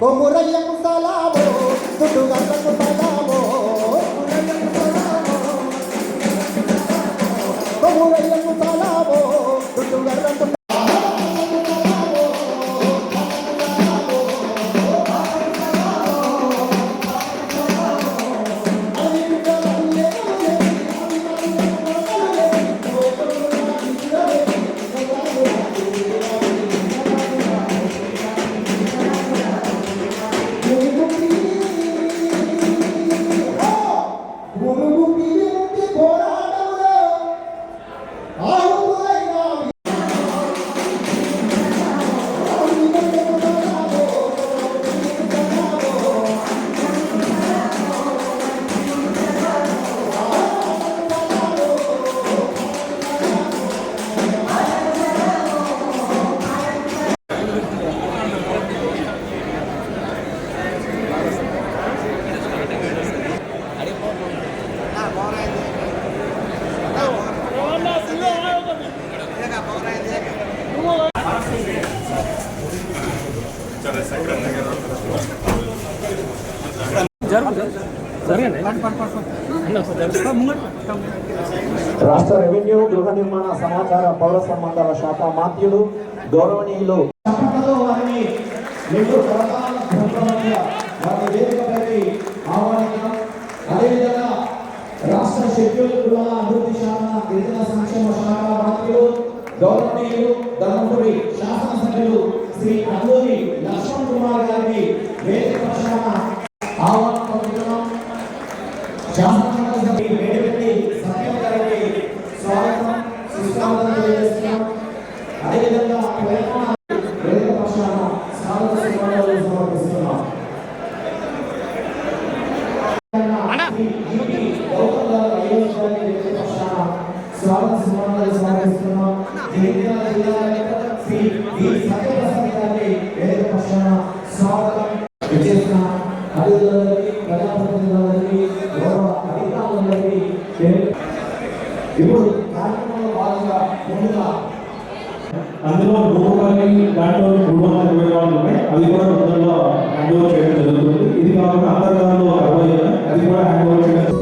కొమురయ్యకు సలామో పుట్టుగల్లకు సలామో కొమురయ్యకు సలామో పుట్టుగల్లకు రాష్ట్ర రెవెన్యూ గృహ నిర్మాణ సమాచార పౌర సంబంధాల శాఖ మాత్యులు గౌరవనీయులు అదేవిధంగా రాష్ట్ర షెడ్యూల్ కులాల అభివృద్ధి శాఖ గిరిజన సంక్షేమ శాఖ మాత్యులు గౌరవనీయులు ధర్మపురి శాసనసభ్యులు శ్రీ అల్లూరి లక్ష్మణ్ కుమార్ గారికి వేదిక పక్షాన ఆహ్వానిస్తున్నాం. శాసనసభ వేదికకి సత్యం గారికి స్వాగతం సుస్వాగతం తెలియజేస్తున్నాం. అదేవిధంగా వేదిక పక్షాన స్వాగత సుమానాలు సమర్పిస్తున్నాం. స్వాగత సుమానాలు సమర్పిస్తున్నాం. శ్రీ సత్యప్రసాద్ గారికి వేదిక పక్షాన స్వాగతం చేసిన అధికారులకి ప్రజాప్రతినిధులకి గౌరవ అధికారులందరికీ ఇప్పుడు కార్యక్రమంలో భాగంగా ముందుగా అందులో రూపాయలు దాంట్లో 320 ఉన్నాయి. అది కూడా తొందరలో హ్యాండ్ ఓవర్ చేయడం జరుగుతుంది. ఇది కాకుండా అంతర్గాలు 60 ఉన్నాయి. అది కూడా హ్యాండ్ ఓవర్ చేయడం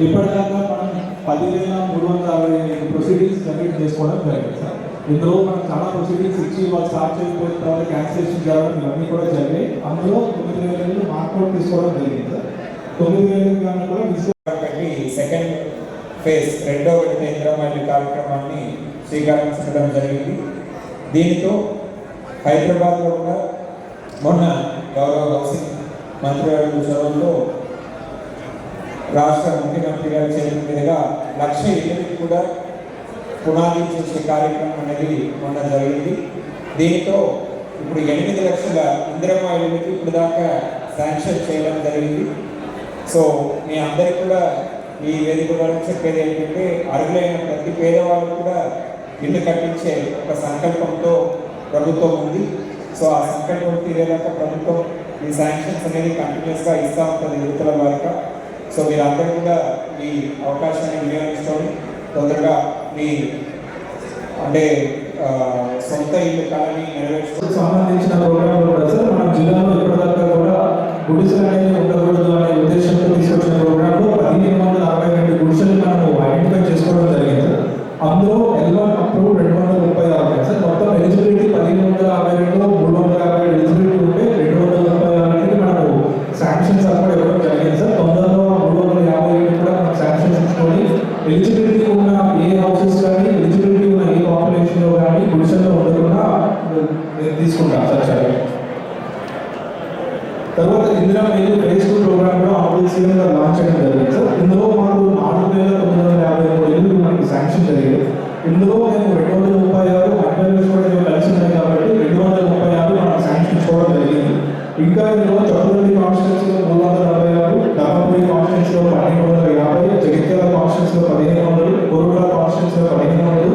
ఇప్పటిదాకా మనం 10,365 ప్రొసీడింగ్స్ కంప్లీట్ చేసుకోవడం జరిగింది సార్. ఇందులో మనం చాలా ప్రొసీడింగ్స్ ఇచ్చి వాళ్ళు స్టార్ట్ చేయకపోయిన తర్వాత క్యాన్సిలేషన్ జరగడం ఇవన్నీ కూడా జరిగాయి. అందులో 9,000 మార్కౌట్ తీసుకోవడం జరిగింది సార్. 9,000 కూడా సెకండ్ ఫేజ్ రెండో విడత ఇంద్రమల్లి కార్యక్రమాన్ని శ్రీకారం చుట్టడం జరిగింది. దీనితో హైదరాబాద్లో కూడా మొన్న గౌరవ హౌసింగ్ మంత్రివర్గ చొరవలో రాష్ట్ర ముఖ్యమంత్రి గారి చేతుల మీదుగా 1,00,000 ఇళ్ళకి కూడా పునాది చేసే కార్యక్రమం అనేది మొన్న జరిగింది. దీంతో ఇప్పుడు 8 లక్షల ఇందిరమ్మ ఇళ్ళకి ఇప్పుడు దాకా శాంక్షన్ చేయడం జరిగింది. సో మీ అందరికీ కూడా ఈ వేదిక ద్వారా చెప్పేది ఏంటంటే అర్హులైన ప్రతి పేదవాళ్ళు కూడా ఇల్లు కట్టించే ఒక సంకల్పంతో ప్రభుత్వం ఉంది. సో ఆ సంకల్పం తీరేదాకా ప్రభుత్వం ఈ శాంక్షన్స్ అనేది కంటిన్యూస్గా ఇస్తూ ఉంటుంది విడతల వారిగా. సో మీరందరూ కూడా ఈ అవకాశాన్ని వినియోగించుకొని తొందరగా మీ అంటే సొంత ఇల్లు కాలని నెరవేర్చుకోవడానికి సంబంధించిన ప్రోగ్రాంలు కూడా సార్ మన జిల్లాలో ఇప్పటిదాకా కూడా గుడిసెలు అనేది ఉండకూడదు అనే ఉద్దేశంతో తీసుకొచ్చిన ప్రోగ్రాంలో 1562 గుడిసెలు మనం ఐడెంటిఫై చేసుకోవడం జరిగింది. అందులో L1 అప్రూవ్ 236 ఉన్నాయి సార్. మొత్తం ఎలిజిబిలిటీ 1562లో 350 ఎలిజిబిలిటీ ఉంటే 236కి మనకు శాంక్షన్స్ అప్పుడు ఇవ్వడం జరిగింది సార్. తొందరలో 350 కూడా మనం శాంక్షన్స్ ఇచ్చుకొని ఎలిజిబిలిటీ ఉన్న ఏ హౌసెస్ కానీ ఎలిజిబిలిటీ ఉన్న ఏ పాపులేషన్లో కానీ గుడిసెల్లో ఉండకుండా తీసుకుంటాం సార్ చర్య. తర్వాత ఇందిరా మీరు ఫేస్ 2 ప్రోగ్రామ్ కూడా ఆల్రెడీ సీఎం గారు లాంచ్ చేయడం జరిగింది సార్. ఇందులో మాకు 4,953 ఇల్లు మనకి శాంక్షన్ జరిగింది. ఇందులో మేము 236 అడ్వైజర్స్ కూడా కలిసి ఉన్నాయి కాబట్టి 236 మనం శాంక్షన్ ఇచ్చుకోవడం జరిగింది. ఇంకా ఇందులో చౌదరి కాన్స్టిట్యూన్సీలో 346, ధర్మపురి కాన్స్టిట్యూన్సీలో 1250, జగిత్యాల కాన్స్టిట్యూన్సీలో 1500, కోరుట్ల కాన్స్టిట్యూన్సీలో 1500,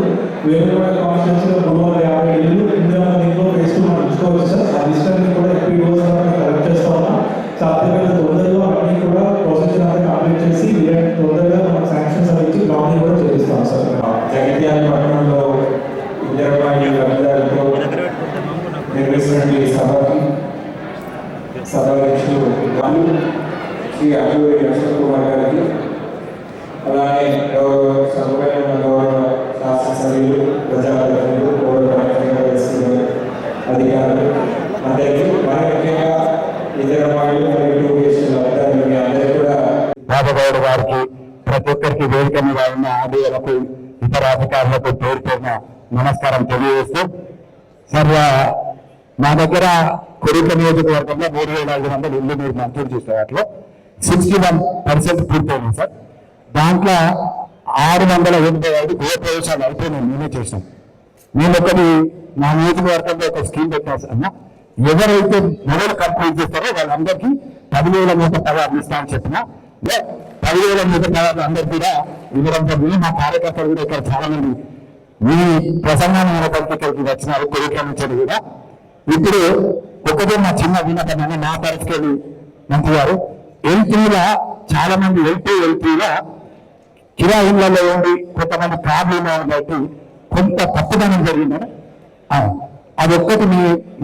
వేములవాడ కాన్స్టిట్యూన్సీలో 350 ఇల్లు ఇందులో దీంట్లో ఫేస్ 2 మనం ఇచ్చుకోవచ్చు సార్. ఆ లిస్ట్ అన్ని కూడా FPO కలెక్ట్ చేస్తా ఉన్నాం. సాధ్యమైన తొందరగా అన్ని కూడా ప్రొసెస్ అంతా కంప్లీట్ చేసి తొందరగా మనం శాంక్షన్స్ ఇచ్చి గ్రౌండింగ్ కూడా చేపిస్తాం సార్. జగిత్యాల పట్టణంలో ఇందిరమ్మ ఇళ్ళ లబ్ధిదారులతో నిర్వహిస్తున్న సభకి సభాధ్యక్షులు శ్రీ అడ్వకేట్ అశోక్ కుమార్ గారికి, అలాగే గౌరవ శాసనసభ్యులు, ప్రజాప్రతినిధులు, అధికారులు అందరికీ ముఖ్యంగా ఇందిరమ్మ ఇళ్ళు మరియు అందరికీ కూడా రాజగౌడ్ గారికి, ప్రతి ఒక్కరికి వేదిక మీద ఉన్న ఆదిలకు, ఇతర అధికారులకు పేరు పేరున నమస్కారం తెలియజేస్తూ, సార్ మా దగ్గర కొరిక నియోజకవర్గంలో 3,500 ఇల్లు మీరు మంజూరు చేసే వాటిలో 61% పూర్తయింది సార్. దాంట్లో 685 గృహ ప్రవేశాలు అయిపోయినాయి. మేమే చేసాం. మేము ఒకటి మా నియోజకవర్గంలో ఒక స్కీమ్ పెట్టాం సార్. ఎవరైతే మొదలు కంప్లీట్ చేస్తారో వాళ్ళందరికీ 10,116 ఇస్తా అని చెప్పిన 10,116 అందరికీ కూడా ఇవ్వడం జరిగింది. మా కార్యకర్తలు కూడా ఇక్కడ చాలా మంది మీ ప్రసంగాన్ని ఇక్కడికి వచ్చినారు కొరిక నుంచి కూడా. ఇప్పుడు ఒకటే మా చిన్న వినపడని మా పరిస్థితి మంత్రి గారు, ఎల్పీలో చాలా మంది ఎల్పీలో కిరాయిళ్లలో ఉండి కొంతమంది ప్రాబ్లం బట్టి కొంత తప్పుదనం జరిగిందని అది ఒక్కటి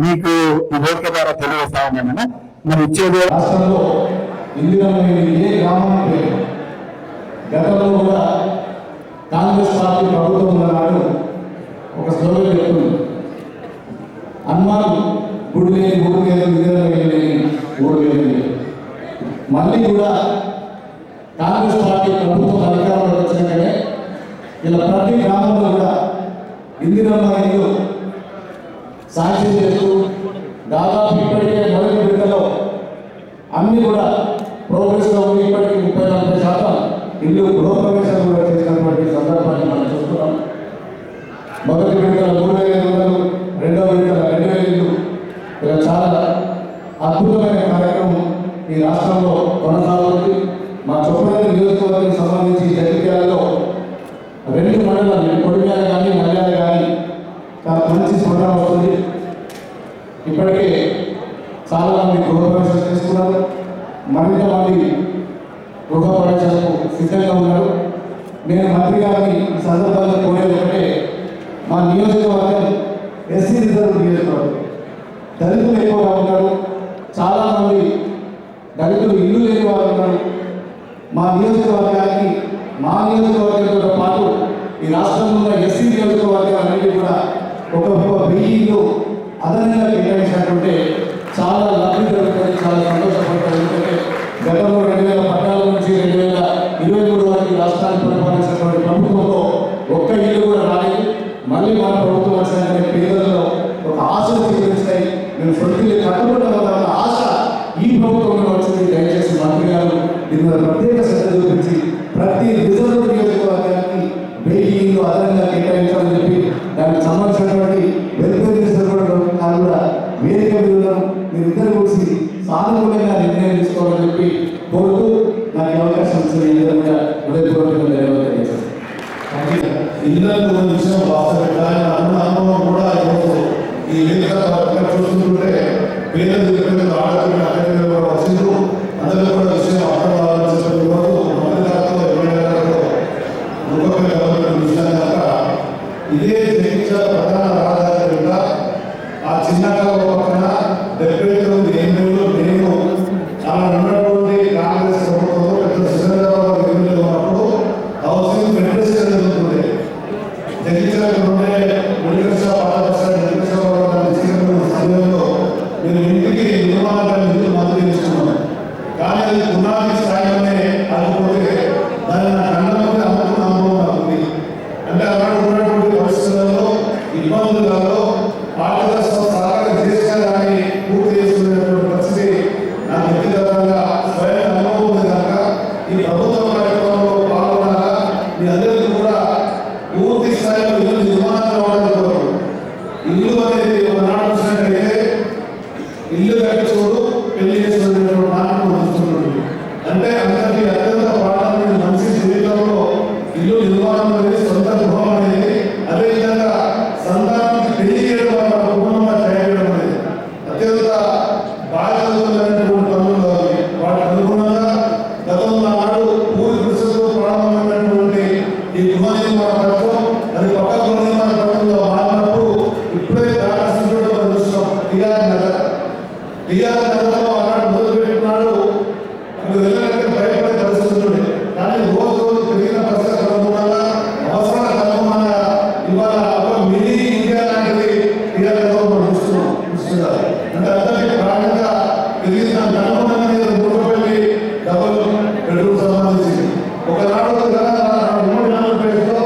మీకు ఈ వేదిక ద్వారా తెలియజేస్తా ఉన్నామన్నా. మరి ఇచ్చేది రాష్ట్రంలో ఇందిరమ్మ ఏ గ్రామానికి లేదు. గతంలో కూడా కాంగ్రెస్ పార్టీ ప్రభుత్వం ఉన్ననాడు ఒక స్లోగన్ చెప్తుంది, హనుమాన్ గుడి లేని ఊరు లేదు, ఇందిరమ్మ లేని ఊరు లేదు. మళ్ళీ కూడా కాంగ్రెస్ పార్టీ ప్రభుత్వం అధికారంలో వచ్చినాకనే ఇలా ప్రతి గ్రామంలో కూడా ఇందిరమ్మ ఇల్లు సాక్షి చేస్తూ దాదాపు ఇప్పటికే మొదటి విడతలో అన్ని కూడా ప్రోగ్రెస్లో ఉంది. ఇప్పటికీ 30-40% ఇల్లు గృహప్రవేశాలు కూడా చేసినటువంటి సందర్భాన్ని మనం చూస్తున్నాం. మొదటి విడతల 3,500, రెండవ విడతల 2,000 ఇల్లు. ఇలా చాలా అద్భుతమైన కార్యక్రమం ఈ రాష్ట్రంలో కొనసాగుతుంది. మా చొప్పదండి నియోజకవర్గానికి సంబంధించి జగిత్యాలలో 2 మండలాలు కొడిమ్యాల కానీ మల్యాల కానీ చాలా మంచి స్పందన వస్తుంది. ఇప్పటికే చాలామంది గృహప్రవేశం చేసుకున్నారు. మరింత మంది గృహప్రవేశాలకు సిద్ధంగా ఉన్నారు. నేను మంత్రి గారిని ఈ సందర్భంగా కోరేది ఒకటే, మా నియోజకవర్గం ఎస్సీ రిజర్వ్ నియోజకవర్గం. దళితులు ఎక్కువగా ఉన్నారు. చాలామంది దళితులు ఇల్లు లేని వారు ఉన్నారు. మా నియోజకవర్గానికి మా నియోజకవర్గంతో పాటు ఈ రాష్ట్రంలో ఉన్న ఎస్సీ నియోజకవర్గాలన్నింటినీ కూడా ఒక 1000 ఇల్లు అదనంగా కేటాయించినట్టుంటే చాలా లబ్ధి జరుగుతుంది, చాలా సంతోషపడతారు. ఎందుకంటే గతంలో 2014 నుంచి 2023 వరకు రాష్ట్రాన్ని పరిపాలించినటువంటి ప్రభుత్వంలో ఒక్క ఇల్లు కూడా రాలేదు. మళ్ళీ మన ప్రభుత్వం వచ్చిన పేదలలో ఒక ఆశలు స్వీకరిస్తాయి. మేము సొంత కట్టుబడి ఆశ ఈ ప్రభుత్వంలో ఇళ్ళకు విషయం వాస్తవం ఆయన అనుభవం కూడా ఈరోజు ఈ వేదిక చూస్తుంటే పేదలు పిల్లలు ఆడపిల్లలు అక్కడికి కూడా వచ్చిండ్రు. అందరూ కూడా విషయం అర్థం కావాలని చెప్పి ఈరోజు మంత్రి గారితో ఎమ్మెల్యే గారితో ముఖ్యమైన గవర్నమెంట్ విషయం కనుక ఇదే జగిత్యాల ప్రధాన రహదారి మీద ఆ చిన్న పక్కన 79 ఏళ్ళు నేను చాలా ఉన్నటువంటి కాంగ్రెస్ ప్రభుత్వంలో పెద్ద సికింద్రాబాద్ ఎమ్మెల్యే ఉన్నప్పుడు హౌసింగ్ ఫెడరేషన్ జరుగుతుంది. జగిత్యాల ఉండే మెడికల్ షాప్ మెడికల్ షాప్ సమయంలో నేను ఇంటికి నిర్మాణాన్ని నిధులు మంజూరు చేసుకున్నాను. కానీ అది పునాది స్థాయిలోనే ఆగిపోతే దాన్ని నా కళ్ళ అమ్ముకున్న అనుభవం ఉంది. అంటే అక్కడ ఉన్నటువంటి పరిస్థితులలో ఇబ్బందులలో ఆర్థిక సహాయం చేసేదాన్ని పూర్తి చేసుకునేటువంటి పరిస్థితి నాకు వ్యక్తిగతంగా స్వయం అనుభవం ఉంది కనుక ఈ ప్రభుత్వ కార్యక్రమంలో పాల్గొనాలా మీ అందరికీ కూడా పూర్తి స్థాయిలో ఇల్లు నిర్మాణం కావాలని ఇల్లు అనేది ఒక నాడు చూసినట్టయితే ఇల్లు కట్టి చూడు పెళ్లి చేసుకునేటువంటి నాటకం చూస్తున్నాడు. అంటే అందరికీ అత్యంత ప్రాధాన్యమైన మనిషి జీవితంలో ఇల్లు నిర్మాణం అనేది సొంత గృహం అనేది అదేవిధంగా సంతానానికి పెళ్లి చేయడం వల్ల కుటుంబంగా తయారు అనేది అత్యంత బాధ్యతమైనటువంటి పనులు అవి. వాటికి అనుగుణంగా గతంలో నాడు పూరి పురుషులతో ప్రారంభమైనటువంటి ఈ గృహ నిర్మాణ పథకం అది పక్క గృహ నిర్మాణ పథకంలో మారినప్పుడు ఇప్పుడే దాకాశంలో మనం చూస్తున్నాం. టీఆర్ నగర్లో ఆనాడు మొదలుపెట్టినాడు అక్కడ వెళ్ళాలంటే భయపడే పరిస్థితి ఉంది. కానీ రోజు రోజు పెరిగిన పరిస్థితుల అనుగుణంగా అవసరాలకు అనుగుణంగా ఇవాళ ఒక మినీ ఇండియా లాంటిది టీఆర్ నగర్లో మనం చూస్తున్నారు. అంటే అందరికీ ప్రాణంగా పెరిగిన అనుగుణంగా మూడుపల్లి డబుల్ బెడ్రూమ్ సంబంధించి ఒకనాడు 3 నెలల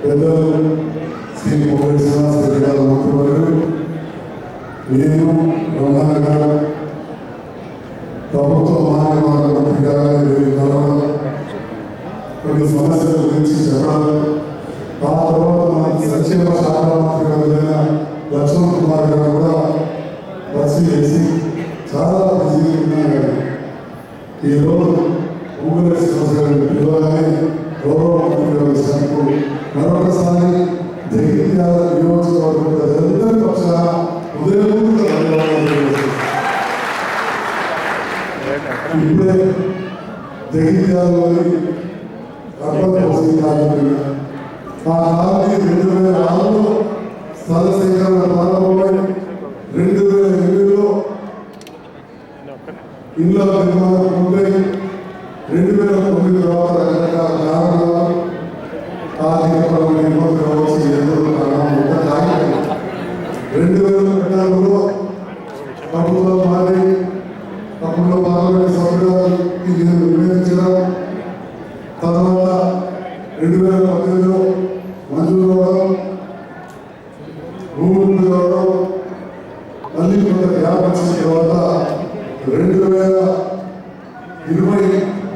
పెద్దలు శ్రీ కోవిడ్ శ్రీనివాసరెడ్డి గారు మంత్రివర్యులు, నేను రమణ గారు ప్రభుత్వ మహానిర్మాణ మంత్రి గారు కొన్ని సమస్యల గురించి చెప్పాలి. ఆ తర్వాత మన సంక్షేమ శాఖ మంత్రి గారైన లక్ష్మణ్ కుమార్ గారు కూడా పరిశీలించి చాలా బిజీగా ఉన్నారు. ఈరోజు ఊపిరి సంవత్సరాలు పిలవగానే గౌరవ మంత్రి గారు వచ్చినప్పుడు మరొకసారి జగిత్యాల నియోజకవర్గం ప్రజలందరి పక్షాన హృదయపూర్వక ధన్యవాదాలు తెలియజేస్తున్నాను. ఇప్పుడే జగిత్యాలలోని అర్బన్ హౌసింగ్ కాలనీ ఆ కాలనీ 2006లో స్థల సేకరణ ప్రారంభమై 2008లో ఇళ్ళ నిర్మాణం పూర్తయి 2009 తర్వాత రకరకాల కారణాలు ఆర్థికపరమైన ఇబ్బందులు కావచ్చు, ఏదో కారణం 2014లో ప్రభుత్వం మారి అప్పుడు పార్లమెంట్ సభ్యులకి నేను నివేదించడం, తర్వాత 2018లో మంజూరు అవ్వడం, భూములు కావడం, మళ్ళీ కొంత గ్యాప్ వచ్చిన తర్వాత 2020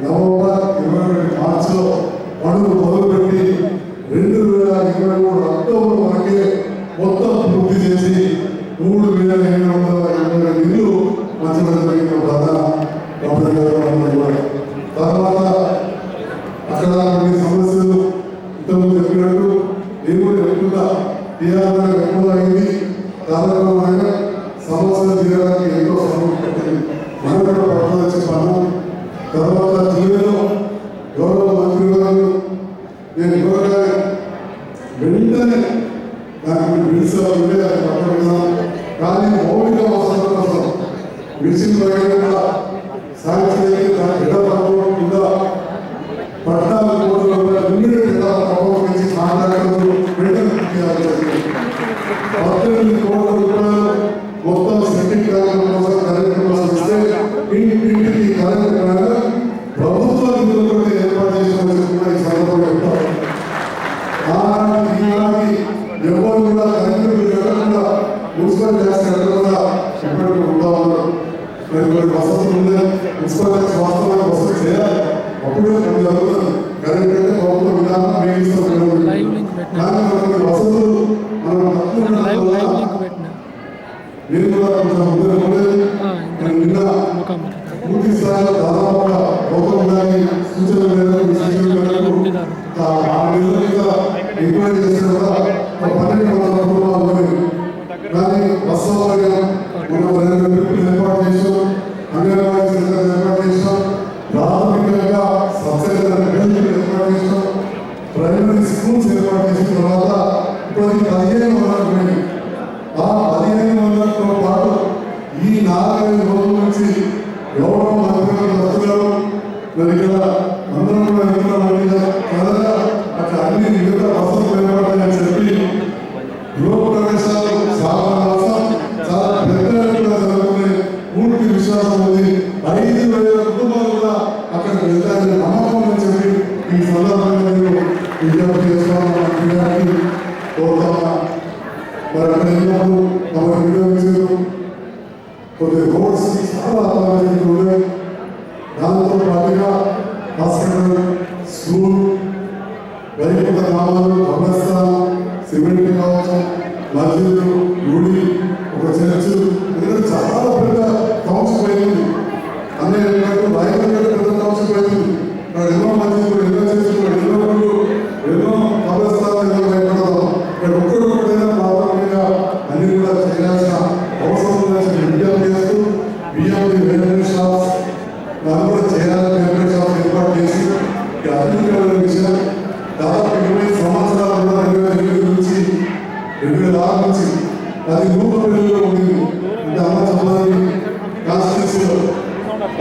నవంబర్ 22 మార్చిలో పనులు మొదలుపెట్టి 2023 అక్టోబర్ వరకే మొత్తం పూర్తి చేసి 3,882 ఇల్లు మంచిగా జరిగిన ప్రధాన తర్వాత అక్కడ కొన్ని సమస్యలు ఇంతకుముందు చెప్పినట్టు దేవుడు ఎక్కువగా తీయాలని ఎక్కువ అయింది. కారణమైన సమస్యలు తీయడానికి ఎంతో సమయం పట్టింది. మనం కూడా పట్టుదల చెప్పాను. తర్వాత జిల్లాలో గౌరవ మంత్రి గారు నేను ఇవ్వగా వెంటనే నాకు పిలిచి ఉంటే అది పట్టడం, కానీ మౌలిక అవసరం కోసం మిషన్ కూడా సాంక్షన్ అయితే దాని ఎడపడడం కింద 14 కోట్ల రూపాయలు ఇమ్మీడియట్ ఎడపడడం నుంచి మాట్లాడుతూ వెంటనే 18 కోట్ల రూపాయలు మొత్తం సెట్టింగ్ కార్యక్రమం కోసం కరెంట్ కోసం ఇస్తే ఇంటింటికి కరెంట్ ప్రభుత్వ నిధులు కూడా ఏర్పాటు చేసుకోవాల్సి కూడా ఈ సందర్భంగా చెప్తారు. ఎవరు కూడా కరెంటు జరగకుండా మున్సిపల్ ట్యాక్స్ కట్టకుండా ఇప్పటికీ ఉంటా ఉన్నారు. మరి కొన్ని వసతులు ఉన్నాయి, మున్సిపల్ ట్యాక్స్ వాస్తవంగా వసతి చేయాలి, అప్పుడే కొన్ని జరుగుతుంది. కరెంట్ అంటే ప్రభుత్వ విధానం ఉపయోగిస్తాం. కానీ కొన్ని వసతులు మనం తక్కువ నేను కూడా కొంచెం నిన్న పూర్తి స్థాయిలో దాదాపుగా గౌతమ్ గారి సూచన మేరకు ఎంక్వైరీ చేసిన కూడా 1200 కుటుంబాలు కానీ వాస్తవంగా మనం 2 ట్రిప్పులు ఏర్పాటు చేసాం, అంగన్వాడీ సెంటర్ ఏర్పాటు చేసాం, ప్రాథమికంగా సబ్సిడీ ఏర్పాటు చేసాం, ప్రైమరీ స్కూల్స్ ఏర్పాటు చేసిన తర్వాత ఇప్పుడు 1500 పోయింది. ఆ 1500తో పాటు ఈ 4-5 రోజుల నుంచి గౌరవ మంత్రులు వస్తున్నారు. మరి ఇక్కడ అందరం కూడా త్వరగా అక్కడ అన్ని మిగతా వసతులు ఏర్పడాలని చెప్పి గృహ ప్రవేశాలు చాలా పెద్ద జరుగుతుంది. పూర్తి విశ్వాసం ఉంది. 5,000 కుటుంబాలు కూడా అక్కడికి వెళ్తారని నమ్మకం అని చెప్పి ఈ సందర్భంగా నేను విజ్ఞప్తి చేస్తాను. కోరుతాను. మరి అక్కడ వెళ్ళినప్పుడు తమ వినియోగించారు కొన్ని రోడ్స్ చాలా అపాయింట్లు ఉన్నాయి. దాంతో పాటుగా హాస్పిటల్, స్కూల్, వైకుంఠ గ్రామాలు, కబ్రస్థానం, సిమెంట్ కావచ్చు, మస్జిద్, గుడి, ఒక చర్చ్, ఎందుకంటే చాలా పెద్ద టౌన్షిప్ అయింది. అన్నయ్య రాయగడ పెద్ద టౌన్షిప్ అయింది. ఇక్కడ ఎన్నో మస్జిద్లు, ఎన్నో చర్చలు, ఎన్నో గుళ్ళు, ఎన్నో కబ్రస్థానాలు, ఎన్నో భయపడతాం. ఇక్కడ ఒక్కడొక్కడైనా ప్రాథమికంగా అన్ని కూడా చేయాల్సిన అవసరం ఉందని విజ్ఞప్తి చేస్తూ బియ్యండి మెయింటెనెన్స్ షాప్స్ దాన్ని కూడా చేయాలని మెయింటెనెన్స్ షాప్స్ ఏర్పాటు చేసి అభివృద్ధి విషయం దాదాపు 20 సంవత్సరాలు కూడా 2008 నుంచి 2006 నుంచి అది రూపపెల్లిలో ఉండింది. అంటే అమ్మ చంద్రాన్ని కాన్స్టిట్యూన్సీలో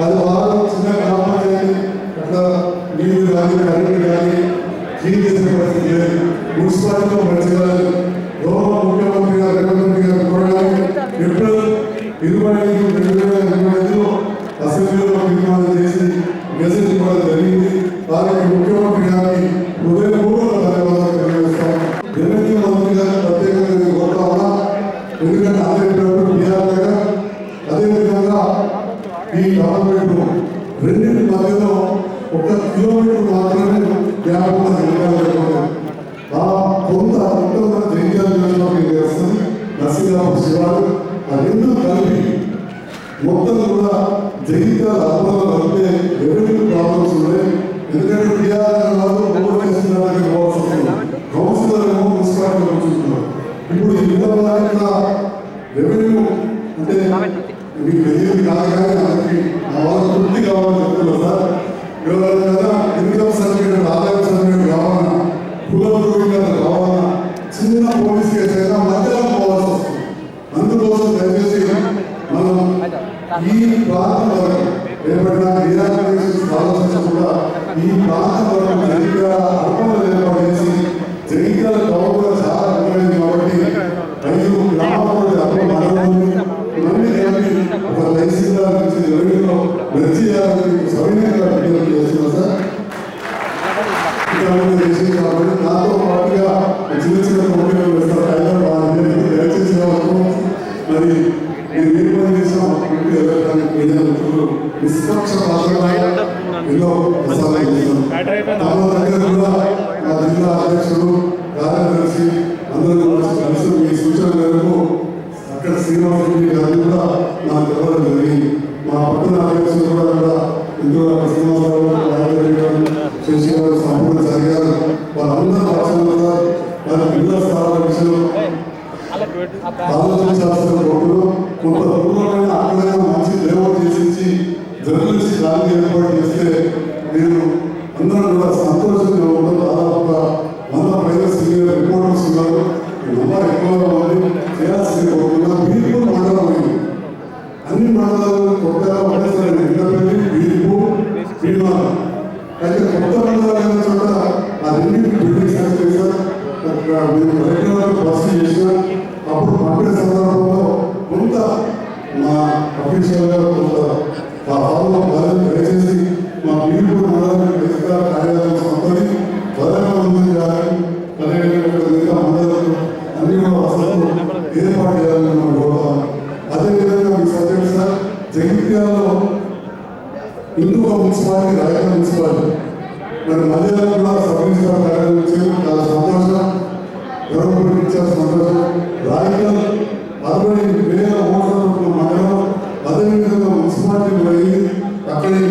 అది వారు చిన్న గ్రామ పంచాయతీ అట్లా నీళ్ళు కానీ కరెంట్ కానీ క్లీన్ చేసిన పరిస్థితి లేదు. మున్సిపాలిటీలో మంచిగా గౌరవ ముఖ్యమంత్రి గారు రేవంత్ రెడ్డి గారు కోరడానికి ఏప్రిల్ 25, 2025లో అసెంబ్లీలో తీర్మానం చేసి మెసేజ్ ఇవ్వడం జరిగింది. వారికి ముఖ్యమంత్రి గారికి హృదయపూర్వక ధన్యవాదాలు తెలియజేస్తాం. శ్రీరామ్ శివారు ఆ రెండు కలిపి మొత్తం కూడా జగిత్యాల అర్బన్లో కలిపితే రెవెన్యూ ప్రాబ్లమ్స్ ఉన్నాయి. ఎందుకంటే టీఆర్ఎస్ వాళ్ళు కౌన్సిలర్ ఏమో మున్సిపాలిటీ కూర్చుంటున్నారు. ఇప్పుడు ఈ విధంగా రెవెన్యూ అంటే మీకు తెలియదు కాదు కానీ మనకి వాళ్ళ తృప్తి కావాలని చెప్తున్నారు సార్. ఎవరైనా ఇన్కమ్ సర్టిఫికేట్ ఆదాయం సర్టిఫికేట్ కావాలన్నా కుల ధృవీకరణ కావాలన్నా చిన్న పోలీస్ కేసు అయినా మధ్యలో పోవాల్సి వస్తుంది. అందుకోసం దయచేసి మనం ఈ ప్రాంతం వరకు ఏర్పడిన రియాక్షన్ ఆలోచించకుండా ఈ ప్రాంతం వరకు జగిత్యాల అర్పణలు ఏర్పాటు చేసి జగిత్యాల టౌన్ కూడా చాలా విలువైంది కాబట్టి 5 గ్రామాల ఒక తహసీల్దార్ నుంచి రెవెన్యూలో మెర్జీ చేయాలని సవినయంగా విజ్ఞప్తి చేస్తున్నా సార్. చేసింది కాబట్టి నాతో పాటుగా చిన్న చిన్న కంపెనీలు వేస్తారు హైదరాబాద్ దయచేసి మరి నేను ఏ పని చేసినా నిష్పక్షపాతంగా ఎన్నో ప్రసాదాలు చేస్తాను. తమ దగ్గర కూడా మా జిల్లా అధ్యక్షుడు కార్యదర్శి అందరూ కలిసి మీ సూచన మేరకు అక్కడ శ్రీనివాసరెడ్డి గారు కూడా నాకు చెప్పడం జరిగింది. మా పట్టణ అధ్యక్షులు కూడా ఇందులో శ్రీనివాసరావు రాజరెడ్డి గారు శశి గారు సంపూర్ణ జరిగారు. వాళ్ళందరూ భాషలుగా వారి పిల్లల స్థానాల విషయంలో ఆలోచించాల్సిన రోడ్లు కొంత దూరమైన అక్కడైనా మంచి లేఅవుట్ చేసి జర్నలిస్ట్ ర్యాలీ ఏర్పాటు చేస్తే నేను అందరూ కూడా సంతోషంగా ఉండడం. దాదాపుగా 100 పైగా సీనియర్ రిపోర్టర్స్ ఉన్నారు. నంబర్ ఎక్కువగా ఉంది. చేయాల్సింది బీర్పూర్ మండలం అయింది. అన్ని మండలాలు కొత్తగా పడేస్తారు. ఎండపల్లి బీర్పూర్ భీమాల అయితే కొత్త మండలాలు చోట ఆ రెండింటికి బిల్డింగ్స్ చేశారు. మేము కలెక్టర్ బస్సు చేసిన అప్పుడు పంపిణీ సందర్భంలో కొంత మా అఫీషియల్గా కొంత ఆ హాల్లో బాధ్యత దయచేసి మా బీర్పూర్ మండలానికి అధికార కార్యాలయం సంపది త్వరగా ఉంది కానీ అదేవిధంగా మండలాలు అన్ని కూడా వసతులు ఏర్పాటు చేయాలని మనం కోరుతాం. అదేవిధంగా మీ సబ్జెక్ట్ సార్ జగిత్యాలలో ఇంకొక మున్సిపాలిటీ రాయకల్ మున్సిపాలిటీ మరి మధ్యలో కూడా సబ్ రిజిస్ట్రార్ కార్యాలయం వచ్చేది చాలా సంతోషం. గవర్నమెంట్ ఇచ్చారు సంతోషం. రాయకల్ 60,000 ఓట్ల మండలం అదేవిధంగా మున్సిపాలిటీ పోయి అక్కడి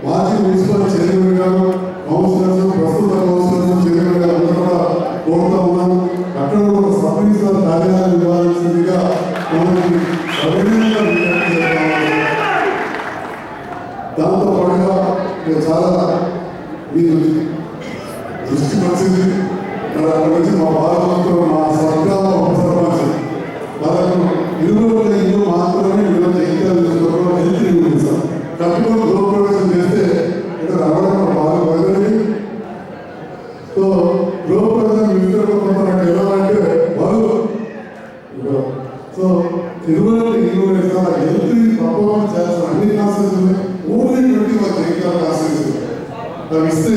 మాజీ మున్సిపల్ చైర్మన్ గారు కౌన్సిలర్స్ ప్రస్తుత కౌన్సిలర్స్ చైర్మన్ గారు అందరూ కూడా కోరుతూ ఉన్నాను. అక్కడ కూడా సబ్ రిజిస్ట్రార్ కార్యాలయం ఇవ్వాల్సిందిగా మనకి సవినయంగా విజ్ఞప్తి చేస్తాము. దాంతో పాటుగా చాలా మీరు దృష్టికి వచ్చింది. మరి అక్కడి నుంచి మా బాధలతో మా స్వర్గాల్లో సర్పంచ్ వాళ్ళకు 20 ఇల్లు మాత్రమే హెల్త్ ఉంది సార్. కట్టుకొని గృహప్రవేశం చేస్తే ఇక్కడ రావడం బాగా బయలుదేరి సో గృహప్రవేశం మిగతా నాకు వెళ్ళాలంటే వాళ్ళు సో 20 ఇల్లు వేస్తారు. హెల్త్ పర్ఫార్మెన్స్ చేస్తారు. అన్ని క్లాసెస్ ఓన్లీ 21 జగిత్యాల క్లాసెస్ అవి ఇస్తే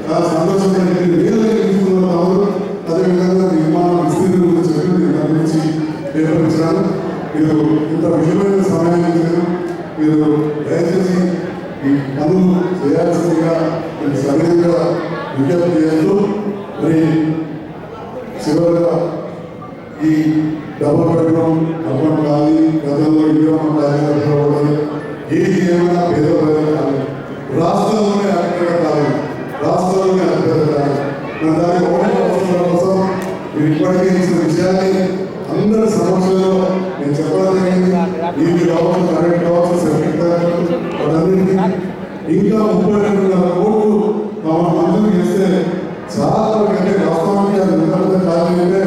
చాలా సంతోషంగా తీసుకున్నారు. అదేవిధంగా నిర్మాణ విస్తీర్ణం గురించి చెప్పి దాని గురించి ఏర్పరిచాను. మీరు ఇంత విలువైన సమయాన్ని మీరు దయచేసి ఈ పనులు చేయాల్సిందిగా మీరు సవినయంగా విజ్ఞప్తి చేస్తూ మరి చివరిగా ఈ డబుల్ బెడ్రూమ్ అర్బన్ కాలనీ గతంలో ఇందిరమ్మ కాలనీ ఏది ఏమైనా పేద ప్రజలు కాదు. రాష్ట్రంలోనే అక్కడ కాదు. రాష్ట్రంలోనే అక్కడ కాదు. మన దాని అవసరాల కోసం మీరు ఇప్పటికే ఇచ్చిన విషయాన్ని అందరి సమస్యల్లో నేను చెప్పడం జరిగింది. నీటి కావచ్చు, కరెంట్ కావచ్చు, సెప్టిక్ కావచ్చు, వాటన్నింటినీ ఇంకా 32,000 కోట్లు మంజూరు చేస్తే చాలా కంటే వాస్తవానికి అది నిలబడ్డ కాలం అంటే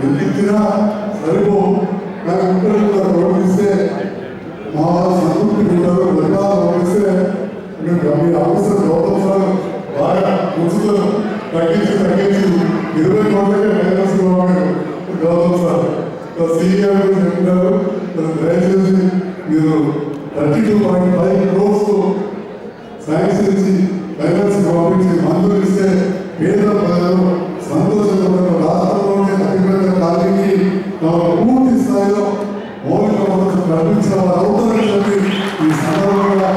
ఎంత ఇచ్చినా సరిపో. నాకు 32,000 కోట్లు ఇస్తే మా వాళ్ళు సంతృప్తి ఉంటారు. ఇస్తే మీ అవసరం గౌరవం సార్ బాగా ఉంచుతారు. తగ్గించి 20 కోట్లకే మైనస్ గౌరవం సార్ సీనియర్ చెప్తున్నారు. దయచేసి మీరు 32.5 crores సైన్స్ నుంచి ఫైనాన్స్ పంపించి మందులు ఇస్తే పేద ప్రజలు సంతోషంగా రాష్ట్రంలోనే అతిపెద్ద కాలనీకి పూర్తి స్థాయిలో మౌలిక వసతులు కల్పించిన వారు అవుతారని చెప్పి ఈ సందర్భంగా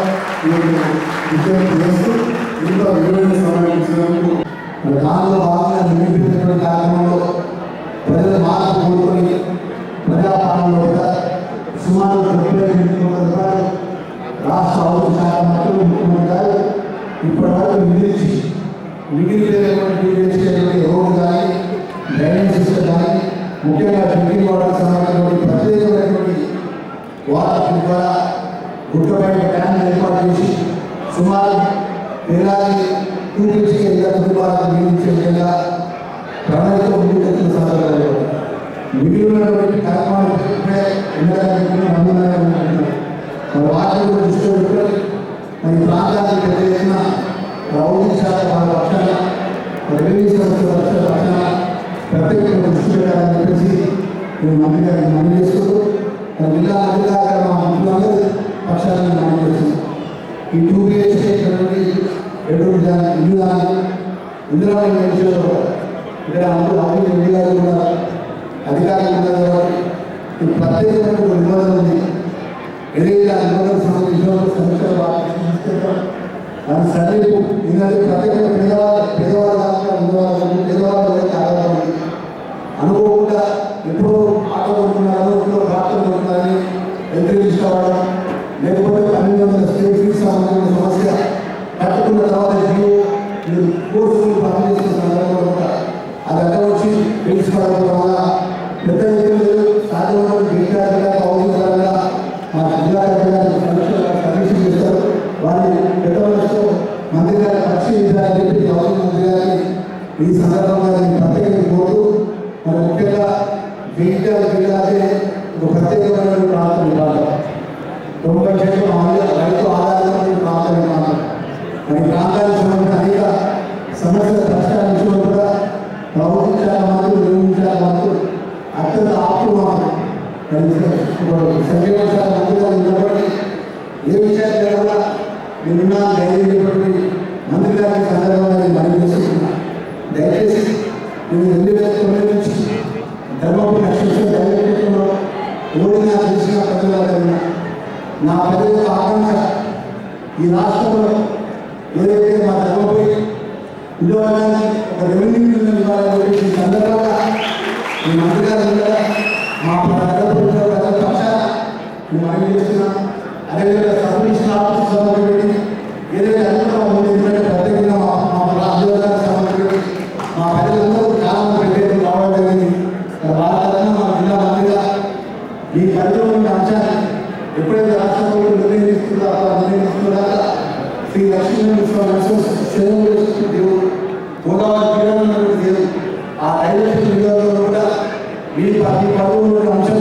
విజ్ఞప్తి చేస్తూ ఇంత విలువైన సమయం ఇచ్చినందుకు దానిలో భాగంగా నిర్మించినటువంటి కార్యక్రమంలో ప్రజల మార్పు కోరుకొని ప్రజాపాలన సిస్టమ్ కానీ ముఖ్యంగా డ్రింకింగ్ వాటర్ సంబంధించినటువంటి ప్రత్యేకమైనటువంటి వాటర్ ద్వారా గుట్టపై ట్యాంక్ ఏర్పాటు చేసి సుమారు వేలాది టూరిస్ట్ కుటుంబాలకు నిర్మించే విధంగా ప్రణాళిక ముందుకెళ్తున్న సందర్భంలో మిగిలినటువంటి కార్యక్రమాలు ఇప్పుడే వాటిని దృష్టిలో పెట్టుకొని మరి ప్రాంతానికి పెద్ద ఎత్తున రౌండింగ్ శాఖ వాళ్ళ పక్షాన రెవెన్యూ సంస్థల పక్షాన ప్రత్యేకంగా దృష్టి పెట్టాలని చెప్పేసి మేము మంత్రి గారిని మనవి చేసుకుంటూ జిల్లా అధికారులు మా మంత్రులందరూ పక్షాలను మనవి చేస్తున్నాం. ఈ 2 BHK బెడ్రూమ్ ఇల్లు కానీ ఇందులో విషయంలో ఇక్కడ అందరూ ఆఫీస్ అధికారులు కూడా అధికారులు ఉన్నారు కాబట్టి ఈ ప్రత్యేకమైన నిబంధన ఉంది. ఏదైతే ఆ నిబంధన సంబంధించిన సమస్యలు దాని సరిపు ఎందుకంటే ప్రత్యేకంగా పేదవాళ్ళ ఆధారపడి అనుకోకుండా ఎప్పుడో ఆటో కొనుక్కున్నారో ఎప్పుడో ట్రాక్టర్ కొనుక్కున్నారని ఎంట్రీ తీసుకోవడం లేకపోతే 1200 స్టేట్ ఫీజు సంబంధించిన సమస్య కట్టుకున్న తర్వాత కోర్సులు పనిచేస్తున్న సందర్భంలో అది అక్కడ వచ్చి తెలుసుకోవడం వల్ల పెద్ద ఎత్తున సాధ్యమైన జిల్లా మా జిల్లా సర్వీసింగ్ చేస్తారు. వారి పెద్ద వయసులో మంత్రి గారి పరిశీలించాలని చెప్పి గౌరవ మంత్రి గారిని ఈ సందర్భంగా నేను ప్రత్యేకంగా కోరుతూ మరి ముఖ్యంగా జగిత్యాల జిల్లాకే ఒక ప్రత్యేకమైన ప్రాంతం ఇవ్వాలి. 90% రైతు ఆధారిత ప్రాంతం ఇవ్వాలి. మరి ప్రాంతానికి సంబంధించిన అనేక సమస్యల పరిష్కారించడం కూడా ప్రభుత్వ శాఖ మంత్రులు నిర్మించాల మంత్రులు అత్యంత ఆప్తున్నారు. సంక్షేమ శాఖ మంత్రిగా ఉన్నప్పటికీ ఏ విషయాలు కూడా నిన్న ధైర్యం మంత్రి గారికి సందర్భంగా నేను మనవి చేసుకుంటున్నాను. దయచేసి నేను 2009 నుంచి ధర్మపురి నక్షత్రం డైరెక్టర్లో ఓడిన తెలిసిన ప్రజల నా ప్రజల ఆకాంక్ష ఈ రాష్ట్రంలో ఏదైతే మా ధర్మపురి ఉద్యోగాన్ని ఒక రెవెన్యూ ఇవ్వాలని ఈ సందర్భంగా ఈ మంత్రి గారు మా ప్రజల పక్షాన మేము మనవి చేస్తున్నాం. అదేవిధంగా సర్వీస్ ఆఫీస్ సంబంధించి ఏదైతే అనుకున్నామో ఎందుకంటే ప్రత్యేకంగా మా ఉద్యోగాలకు సంబంధించి మా ప్రజలందరూ చాలా పెట్టేది రావడం జరిగింది. భారతరత్న మా జిల్లా మంత్రిగా ఈ పరిధిలో అంశాన్ని ఎప్పుడైతే రాష్ట్ర ప్రభుత్వం నిర్ణయిస్తున్నారో శ్రీ లక్ష్మీ సేవలు దేవుడు గోదావరి తీరంలో దేవుడు ఆ డైరెక్షన్ విధానంలో కూడా ఈ పదవుల అంశం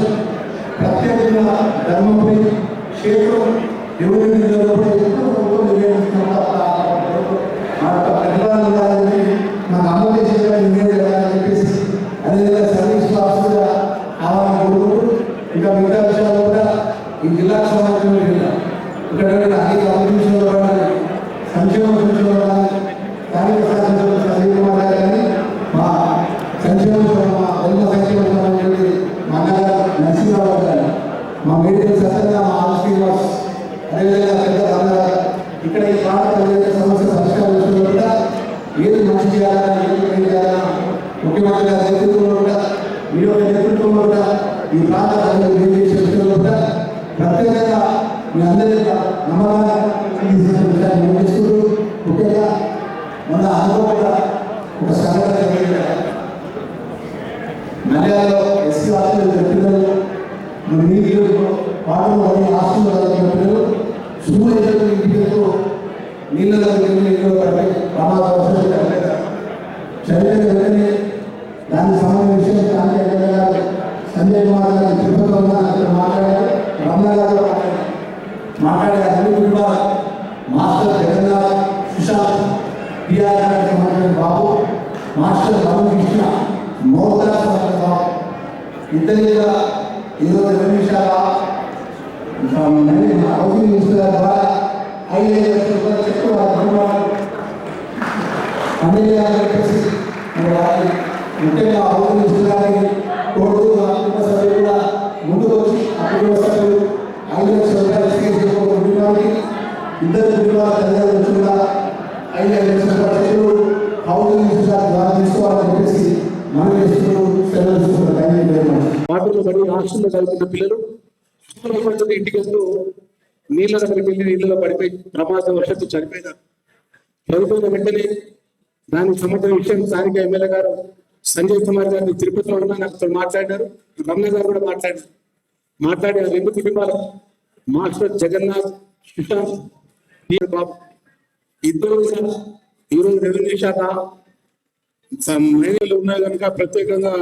ప్రత్యేకంగా ధర్మపురి క్షేత్రం దేవుడి నిధులలో కూడా ఎప్పుడు ప్రభుత్వం ప్రతిపాదన ఉండాలని మాకు అమలు చేయాలని చెప్పేసి అదేవిధంగా సర్వీస్ ఆఫీసర్గా కావాలని కోరుకుంటూ ఇంకా మిగతా విషయాల్లో కూడా ఈ జిల్లాకు సంబంధించిన ఇక్కడ అనేక అభివృద్ధి సంక్షేమ సంక్షేమ స్థానిక శాసనసభ్యులు సంజయ్ కుమార్ గారు కానీ మా సంక్షేమ మా వెల్మ సంక్షేమ సంబంధించి మా అన్నగారు నరసింహరావు గారు మా మేడికల్ సత్యంగా మా ఆల్ శ్రీనివాస్ అదేవిధంగా పెద్ద అన్నగారు ఇక్కడ ఈ ప్రాంత సమస్య పరిష్కారం కూడా ఏది మంచి చేయాలన్నా ఏది ఏం చేయాలన్నా ముఖ్యమంత్రి గారి నేతృత్వంలో కూడా వీడియో నేతృత్వంలో కూడా ఈ ప్రాంత ప్రజలు ఏం చేసే విషయంలో కూడా ప్రత్యేకంగా మీ అందరి నమ్మకాన్ని నిర్వహిస్తూ ముఖ్యంగా మన అనుకోకుండా ఒక సంఘటన జరిగింది. నల్యాలలో ఎస్సీ హాస్టల్ పిల్లలు నీళ్ళు వాటర్ హాస్టల్లో చదివిన పిల్లలు స్కూల్ ఇంటితో నీళ్ళలో నీళ్ళు పట్టి ప్రమాదవశాలు చదివిన వెంటనే దానికి సంబంధించిన విషయం స్థానిక సంజయ్ కుమార్ గారు తిరుపతిలో ఉన్న అక్కడ మాట్లాడారు. రమణ గారు మాట్లాడే అన్ని కుటుంబాలు మాస్టర్ జగన్నాథ్ సుశాంత్ పిఆర్ గారికి సంబంధించిన బాబు మాస్టర్ రామకృష్ణ మోహన్ బాబు ఇద్దరి ఈరోజు 2 నిమిషాల హౌసింగ్ మినిస్టర్ గారి ద్వారా 5 లక్షల రూపాయలు చెక్కు వారి కుటుంబాలు అందజేయాలని చెప్పేసి ముఖ్యంగా హౌసింగ్ మినిస్టర్ గారికి కోరుతూ ఆ కుటుంబ సభ్యులు కూడా ముందుకు వచ్చి ఆ కుటుంబ సభ్యులు 5 లక్షల రూపాయలు కుటుంబానికి ఇద్దరు కుటుంబాల తల్లిదండ్రులు కూడా 5 లక్షల రూపాయలు హౌసింగ్ మినిస్టర్ గారి ద్వారా తీసుకోవాలని చెప్పేసి మనం చేస్తూ సెలవు తీసుకుంటాం. వాటర్లో పడి హాస్టల్లో చదువుతున్న పిల్లలు ఇంటికి వస్తూ నీళ్ళ దగ్గరికి వెళ్ళి నీళ్ళలో పడిపోయి ప్రమాదవశాత్తు చనిపోయినారు. చనిపోయిన వెంటనే దానికి సంబంధించిన విషయం స్థానిక ఎమ్మెల్యే గారు సంజయ్ కుమార్ గారిని తిరుపతిలో ఉన్నా నాతో మాట్లాడారు, రమణ గారు కూడా మాట్లాడి ఆ రెండు కుటుంబాలు మాస్టర్ జగన్నాథ్ సుశాంత్ బాబు ఇద్దరు ఈరోజు రెవెన్యూ శాఖ మహిళలు ఉన్నాయి కనుక ప్రత్యేకంగా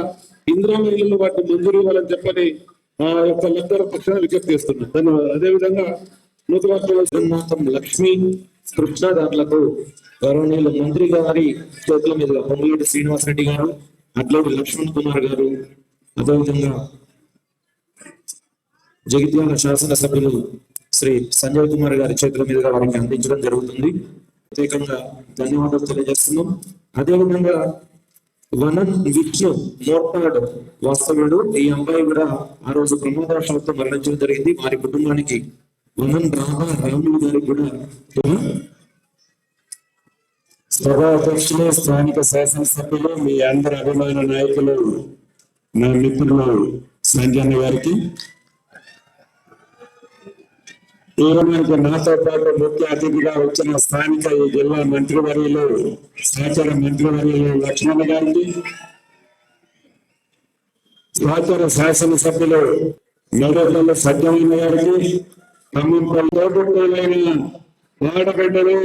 ఇందిరా మహిళలు వాటిని మంజూరు ఇవ్వాలని చెప్పని ఆ యొక్క లబ్ధాల పక్షాన విజ్ఞప్తి చేస్తున్నారు. ధన్యవాదాలు. అదేవిధంగా జగన్నాథం లక్ష్మి కృష్ణాదారులకు గౌరవనీయులు మంత్రి గారి చేతుల మీదుగా పొంగులేటి శ్రీనివాసరెడ్డి గారు, అట్లూరి లక్ష్మణ్ కుమార్ గారు, అదేవిధంగా జగిత్యాల శాసనసభ్యులు శ్రీ సంజయ్ కుమార్ గారి చేతుల మీదుగా వారికి అందించడం జరుగుతుంది. ప్రత్యేకంగా ధన్యవాదాలు తెలియజేస్తున్నాం. అదేవిధంగా వనన్ విష్ణు మోర్తాడు వాస్తవుడు, ఈ అబ్బాయి కూడా ఆ రోజు ప్రమాదవశాత్తు మరణించడం జరిగింది. వారి కుటుంబానికి వనన్ రాములు గారికి కూడా సభాధ్యక్షులు, స్థానిక శాసనసభ్యులు, మీ అందరి అభిమాన నాయకులు, నా మిత్రులు సంజయ్ గారికి, ఈరోజు నాతో పాటు ముఖ్య అతిథిగా వచ్చిన స్థానిక ఈ జిల్లా మంత్రివర్యులు, సహచార మంత్రివర్యులు లక్ష్మణ్ గారికి, సహచార శాసనసభ్యులు నరేపల్లి సత్యమైన గారికి, ఖమ్మంపల్లి తోబుట్టులైన ఆడబిడ్డలు,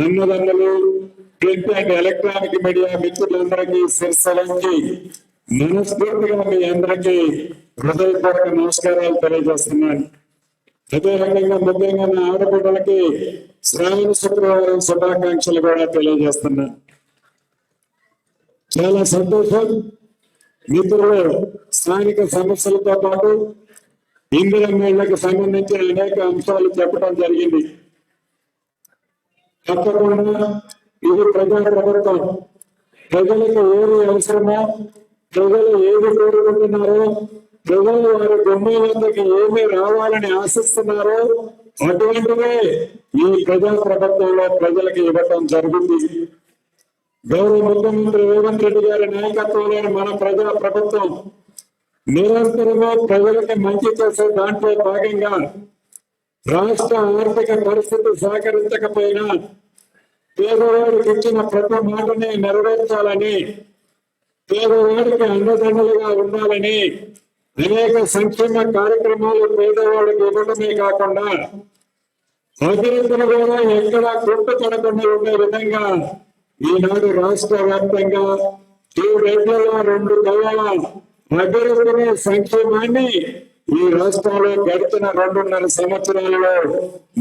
అన్నదమ్ములు, ప్రింట్ అండ్ ఎలక్ట్రానిక్ మీడియా మిత్రులందరికీ శిరస్సులకి మనస్ఫూర్తిగా మీ అందరికీ హృదయపూర్వక నమస్కారాలు తెలియజేస్తున్నాను. అదే రకంగా ముఖ్యంగా నా ఆడబిడ్డలకి శ్రావణ శుక్రవారం శుభాకాంక్షలు కూడా తెలియజేస్తున్నా. చాలా సంతోషం. మిత్రులు స్థానిక సమస్యలతో పాటు ఇందిరా మహిళలకు సంబంధించిన అనేక అంశాలు చెప్పడం జరిగింది. తప్పకుండా ఇది ప్రజా ప్రభుత్వం. ప్రజలకు ఏది అవసరమో, ప్రజలు ఏది కోరుకుంటున్నారో, ప్రజలు వారి గుమ్మాలందరికీ ఏమి రావాలని ఆశిస్తున్నారో అటువంటివే ఈ ప్రజా ప్రభుత్వంలో ప్రజలకు ఇవ్వటం జరుగుతుంది. గౌరవ ముఖ్యమంత్రి రేవంత్ రెడ్డి గారి నాయకత్వంలో మన ప్రజా ప్రభుత్వం నిరంతరమే ప్రజలకి మంచి చేసే దాంట్లో భాగంగా రాష్ట్ర ఆర్థిక పరిస్థితి సహకరించకపోయినా పేదవాడికి ఇచ్చిన ప్రతి మాటని నెరవేర్చాలని, పేదవాడికి అండదండలుగా ఉండాలని అనేక సంక్షేమ కార్యక్రమాలు పేదవాడికి ఇవ్వడమే కాకుండా అభివృద్ధిని కూడా ఎక్కడా కుంటుపడకుండా ఉండే విధంగా ఈనాడు రాష్ట్ర వ్యాప్తంగా 2 కళల అభివృద్ధిని, సంక్షేమాన్ని ఈ రాష్ట్రంలో గడిచిన 2.5 సంవత్సరాలలో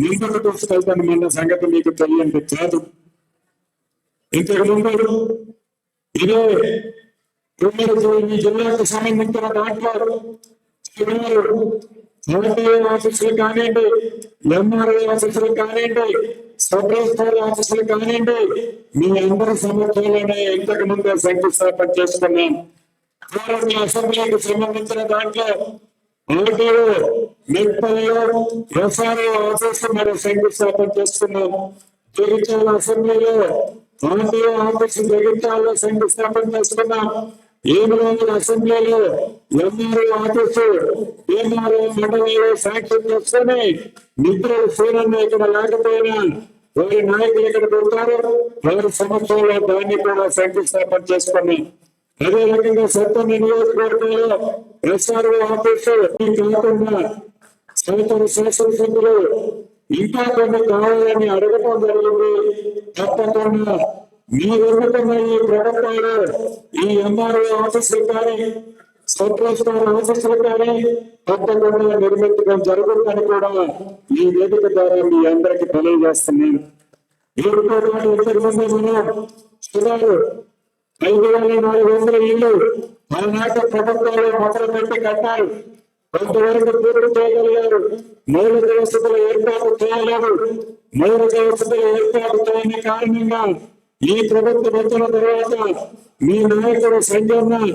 ముందుకు తీసుకెళ్తానన్న సంగతి మీకు తెలియంది కాదు. ఇంతకు ముందు ఇదే ఈ జిల్లాకు సంబంధించిన దాంట్లో ఆర్టీఐ ఆఫీసులు కానివ్వండి, ఎంఆర్ఐ ఆఫీసులు కానివ్వండి, సబ్ రిజిస్టర్ ఆఫీసులు కానివ్వండి, మీ అందరి సమక్షంలోనే ఇంతకు ముందే శంకుస్థాపన చేసుకున్నాం. అసెంబ్లీకి సంబంధించిన దాంట్లో ఆర్టీఓ మెట్పల్లిలో ఎస్ఆర్ఓ ఆఫీసు మరి శంకుస్థాపన చేసుకున్నాం. జగిత్యాల అసెంబ్లీలో ఆర్టీఓ ఆఫీసు జగిత్యాలలో శంకుస్థాపన చేసుకున్నాం. ఏమూరు అసెంబ్లీలో ఎంఆర్ఓ ఆఫీసు, ఎంఆర్ఓ మండలిలో శాంక్షన్ చేసుకుని మిత్రులు సీనన్న ఇక్కడ లేకపోయినా వారి నాయకులు ఇక్కడ పెడతారు, వారి సమక్షంలో దాన్ని కూడా శంకుస్థాపన చేసుకున్నాం. అదే రకంగా సొంత నియోజకవర్గంలో ఎస్ఆర్ఓ ఆఫీసు కాకుండా సొంత శాసనసభ్యులు ఇంకా కొన్ని కావాలని అడగటం జరిగింది. తప్పకుండా మీరు ఎన్నుకున్న ఈ ప్రభుత్వాలు ఈ ఎంఆర్ఓ ఆఫీసులు కానీ, సబ్ రిజిస్ట్రార్ ఆఫీసులు కానీ తప్పకుండా నిర్మించడం జరుగుతుందని కూడా ఈ వేదిక ద్వారా మీ అందరికీ తెలియజేస్తున్నాను. ఇంతకుముందు మనం సుమారు 5,400 ఇళ్ళు ఆనాటి ప్రభుత్వాలు మొదలు పెట్టి కట్టారు. కొంతవరకు పూర్తి చేయగలిగారు. మౌలిక వసతులు ఏర్పాటు చేయలేదు. మౌలిక వసతులు ఏర్పాటు చేయని కారణంగా ఈ ప్రభుత్వం వచ్చిన తర్వాత మీ నాయకుడు సంజయ్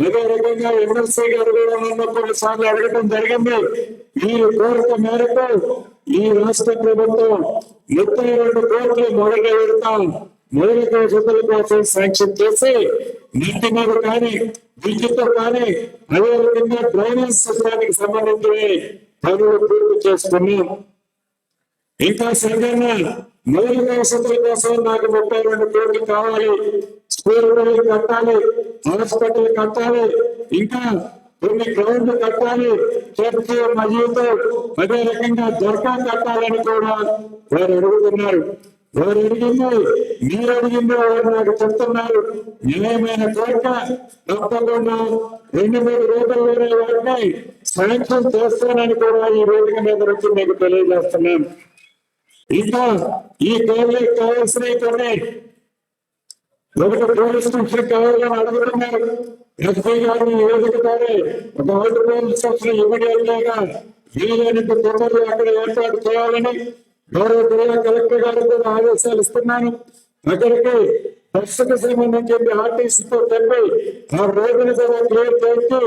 అదే రకంగా ఎమ్మెల్సీ గారు కూడా నన్ను కొన్నిసార్లు అడగడం జరిగింది. ఈ కోరిక మేరకు ఈ రాష్ట్ర ప్రభుత్వం 32 కోట్లు మొదటి పెడతాం మౌలిక వసతుల కోసం శాంక్షన్ చేసి నీటి మీద కానీ, విద్యుత్ కానీ, అదేవిధంగా డ్రైనేజ్ సిస్టానికి సంబంధించి పనులు పూర్తి చేసుకున్నాం. ఇంకా సంఘంగా మౌలిక వసతుల కోసం నాకు 32 కోట్లు కావాలి, స్కూల్ బిల్డింగ్ కట్టాలి, హాస్పిటల్ కట్టాలి, ఇంకా కొన్ని గ్రౌండ్లు కట్టాలి, చర్చి మసీదు అదే రకంగా దర్గా కట్టాలని కూడా వారు అడుగుతున్నారు. వారు అడిగింది మీరు అడిగింది వారు నాకు చెప్తున్నారు. న్యాయమైన కోరిక తప్పకుండా 2-3 రోజుల్లోనే వాటిని శాంక్షన్ చేస్తానని కూడా ఈ వేదిక మీద వచ్చి మీకు తెలియజేస్తున్నాను. ఇంకా ఈ కాలేజీకి కావాల్సినవి కొన్ని ఒకటి పోలీస్ స్టేషన్ కావాలని అడుగుతున్నారు. ఎస్పీ గారిని ఈ వేదిక ద్వారా ఒక ఓల్డ్ పోలీస్ స్టేషన్ ఇమీడియట్ గా వీలైనంత తొందరగా అక్కడ ఏర్పాటు చేయాలని గౌరవ జిల్లా కలెక్టర్ గారికి కూడా ఆదేశాలు ఇస్తున్నాను. అక్కడికి బస్సుకు సంబంధించి ఆర్టీసీతో చెప్పి ఆ రోడ్డును కూడా క్లియర్ చేసి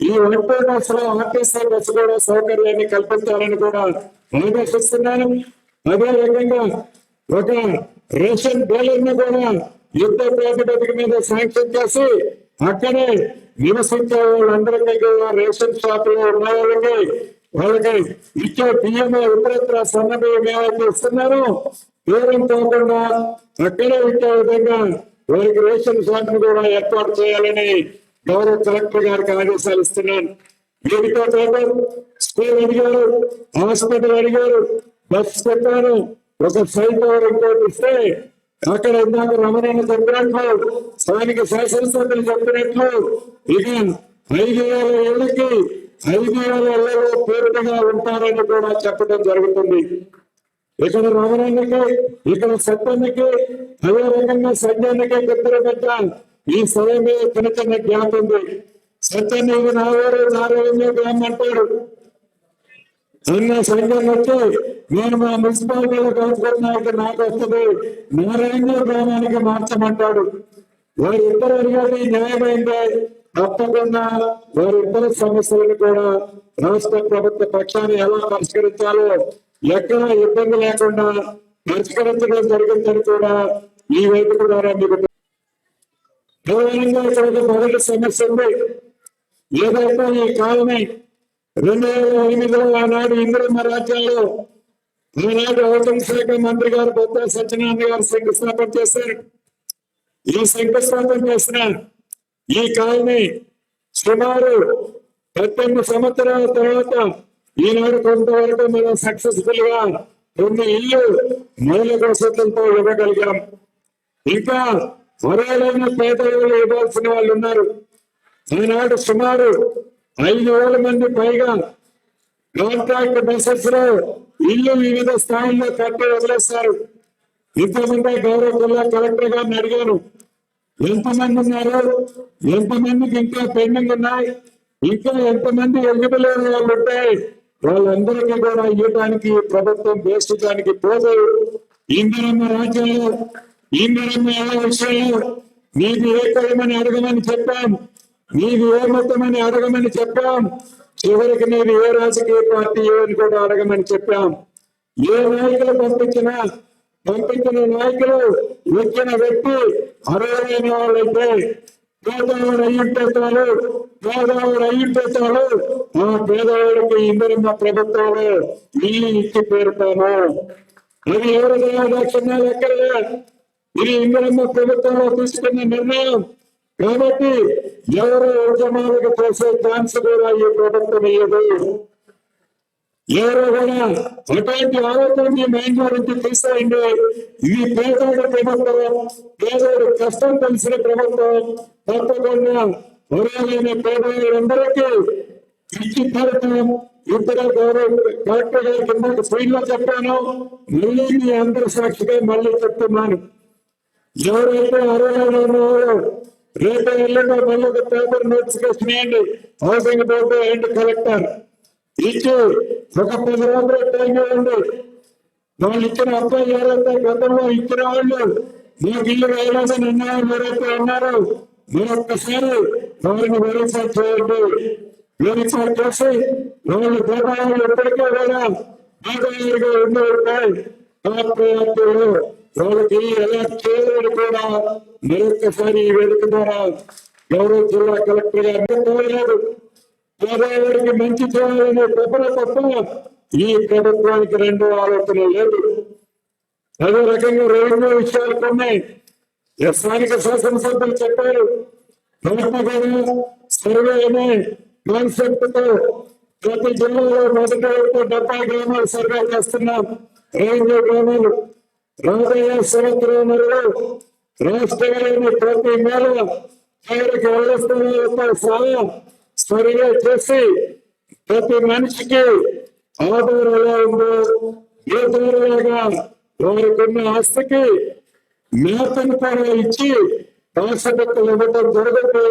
ఈ 1 బస్సులో ఆర్టీసీ బస్సు కూడా సౌకర్యాన్ని కల్పించాలని కూడా ఆదేశిస్తున్నాను. అదే రకంగా ఒక రేషన్ డీలర్ ని కూడా యుద్ధ ప్రాతిపదిక మీద శాంక్షన్ చేసి అక్కడే నివసించే వాళ్ళందరికీ కూడా రేషన్ షాపులో ఉన్న వాళ్ళకి ఇచ్చే బియ్యం ఇతరత్ర సన్న బియ్యం ఏవైతే ఇస్తున్నారో దూరం పోకుండా అక్కడే ఇచ్చే విధంగా వారికి రేషన్ షాపును కూడా ఏర్పాటు చేయాలని గౌరవ కలెక్టర్ గారికి ఆదేశాలు ఇస్తున్నాను. వీటితో పాటు స్కూల్ అడిగారు, హాస్పిటల్ అడిగారు, బస్ పెట్టారు, ఒక సైట్ ఇంకోటి ఇస్తే అక్కడ ఇందాక రమణాన్ని చెప్పినట్లు స్థానిక శాసనసభ్యులు చెప్పినట్లు ఇక 5,000 ఏళ్ళకి 5,000 ఇళ్లలో పేరుగా ఉంటారని కూడా చెప్పడం జరుగుతుంది. ఇక్కడ రమణానికి, ఇక్కడ సత్యానికి, అదే రకంగా సంజయానికి ఇద్దరి మధ్య ఈ స్థలం మీద చిన్న గ్యాప్ ఉంది. సత్యాన్ని ఇది నా ఊరు నా రెవెన్యూ గ్రామం అంటాడు. అన్న సంఘం వచ్చి నేను మా మున్సిపాలిటీలో కలుసుకున్నాక నాకు వస్తుంది నా రెవెన్యూ గ్రామానికి మార్చమంటాడు. వారిద్దరు అడిగేది న్యాయమైందే. తప్పకుండా వారిద్దరు సమస్యలను కూడా రాష్ట్ర ప్రభుత్వ పక్షాన్ని ఎలా పరిష్కరించాలో ఎక్కడ ఇబ్బంది లేకుండా పరిష్కరించడం జరిగిందని కూడా ఈ వేదిక ద్వారా మీకు ప్రధానంగా ఇక్కడ మొదటి సమస్య ఉంది. ఏదైతే ఈ కాలనీ 2008లో ఆనాడు ఇందిరమ్మ రాజ్యంలో ఆనాడు హోటల్ శాఖ మంత్రి గారు బొత్స సత్యనారాయణ గారు శంకుస్థాపన చేశారు. ఈ శంకుస్థాపన చేసిన ఈ కాలనీ సుమారు 18 సంవత్సరాల తర్వాత ఈనాడు కొంతవరకు మనం సక్సెస్ఫుల్ గా కొన్ని ఇల్లు మౌలిక వసతులతో ఇవ్వగలిగాం. ఇంకా వరాలైన పేదలు ఇవ్వాల్సిన వాళ్ళు ఉన్నారు. ఈనాడు సుమారు 5,000 మంది పైగా కాంట్రాక్ట్ బసెస్ లో ఇల్లు వివిధ స్థాయిల్లో కట్టి వదిలేస్తారు. ఇంతమంది గౌరవ జిల్లా కలెక్టర్ గారిని అడిగాను, ఎంతమంది ఉన్నారు, ఎంతమందికి ఇంకా పెండింగ్ ఉన్నాయి, ఇంకా ఎంతమంది ఎలిజిబుల్ అయిన వాళ్ళు ఉంటాయి, వాళ్ళందరికీ కూడా ఇవ్వడానికి ప్రభుత్వం దేశానికి పోదు. ఇందిరమ్మ రాజ్యంలో ఇందిరమ్మ విషయంలో నీకు ఏ కులమని అడగమని చెప్పాం, నీకు ఏ మతమని అడగమని చెప్పాం, చివరికి నేను ఏ రాజకీయ పార్టీ అని కూడా అడగమని చెప్పాం. ఏ నాయకులు పంపించిన నాయకులు వచ్చిన వ్యక్తి అర్హులైన వాళ్ళైతే పేదవాడు అయ్యుంటే చాలు ఆ పేదవాడికి ఇందిరమ్మ ప్రభుత్వంలో ఇల్లు ఇచ్చి పేరుతాను. అది ఎవరు దక్షిణాలు ఎక్కడలే, ఇది ఇందిరమ్మ ప్రభుత్వంలో తీసుకున్న నిర్ణయం. కాబట్టి ఎవరు ఉద్యమాలకు చేసే ఛాన్స్ కూడా ఈ ప్రభుత్వం ఇయ్యదు. ఎవరు కూడా అటువంటి ఆలోచన మీ మైండ్ నుంచి తీసేయండి. ఇది పేదోడు ప్రభుత్వం, పేదోడు కష్టం తెలిసిన ప్రభుత్వం. తప్పకుండా వరాలైన పేదవాళ్ళందరికీ ఇచ్చి పెడతాం. ఇద్దరు గౌరవ కలెక్టర్ గారి కింద స్క్రీన్ లో చెప్పాను, మళ్ళీ మీ అందరి సాక్షిగా మళ్ళీ చెప్తున్నాను. ఎవరైతే అర్హులైన ఉన్నారో రేపు ఎల్లుండి మళ్ళీ ఒక పేపర్ నోటిఫికేషన్ ఇవ్వండి. హౌసింగ్ బోర్డు అండ్ కలెక్టర్ ఇచ్చి ఒక 10 రోజులు టైం ఇవ్వండి. వాళ్ళు ఇచ్చిన అబ్బాయి ఎవరైతే గతంలో ఇచ్చిన వాళ్ళు మీకు ఇల్లు వేయాలని అన్నారు, ఎవరైతే అన్నారు మరొక్కసారి వారిని వెరిఫై చేయండి. వెరిఫై చేసి వాళ్ళు దేవాలయాలు ఎప్పటికీ కూడా ఆదాయాలుగా ఉండి ఉంటాయి. వాళ్ళకి ఎలా చేయాలని కూడా మరొక్కసారి ఈ వేదిక ద్వారా గౌరవ జిల్లా కలెక్టర్ గారు కోరలేదు. పేదవాడికి మంచి చేయాలనే తప్ప ఈ ప్రభుత్వానికి రెండో ఆలోచన లేదు. అదే రకంగా రెవెన్యూ విషయాలు కొన్ని స్థానిక శాసనసభ్యులు చెప్పారు. సర్వే అనే కాన్సెప్ట్ తో ప్రతి జిల్లాలో మొదటి వరకు 70 గ్రామాలు సర్వే చేస్తున్నాం. రెవెన్యూ గ్రామాలు రాబోయే సంవత్సరంలో రాష్ట్రంలోని ప్రతి నెల పేరుకి వ్యవస్థ సర్వే చేసి ప్రతి మనిషికి ఆధార్ ఎలా ఉందో ఏ దూరంగా వారికి ఉన్న ఆస్తికి మేతను కూడా ఇచ్చి పాసబుక్కులు ఇవ్వడం జరిగింది.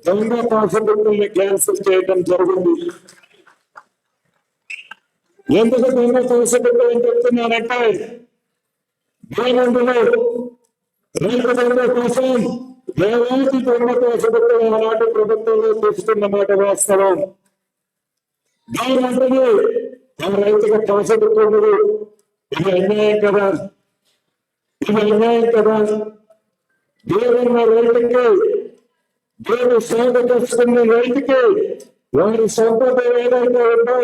దొంగ పాసబుక్కుల్ని క్యాన్సిల్ చేయడం జరిగింది. ఎందుకు దొంగ పాసబుక్కులు అని చెప్తున్నానంటే గవర్నమెంట్లో రైతు బంధు కోసం వేలాది దొంగ పాసబుక్కులు ఆనాటి ప్రభుత్వంలో తెస్తున్న మాట వాస్తవం. గవర్నమెంట్ ఆ రైతుకు పాసబుక్ ఉండదు. ఇది అన్యాయం కదా, ఇది అన్యాయం కదా. దేవున్న రైతుకి, దేవుడు సాగు తెచ్చుకున్న రైతుకి వారి సంపద ఏదైతే ఉందో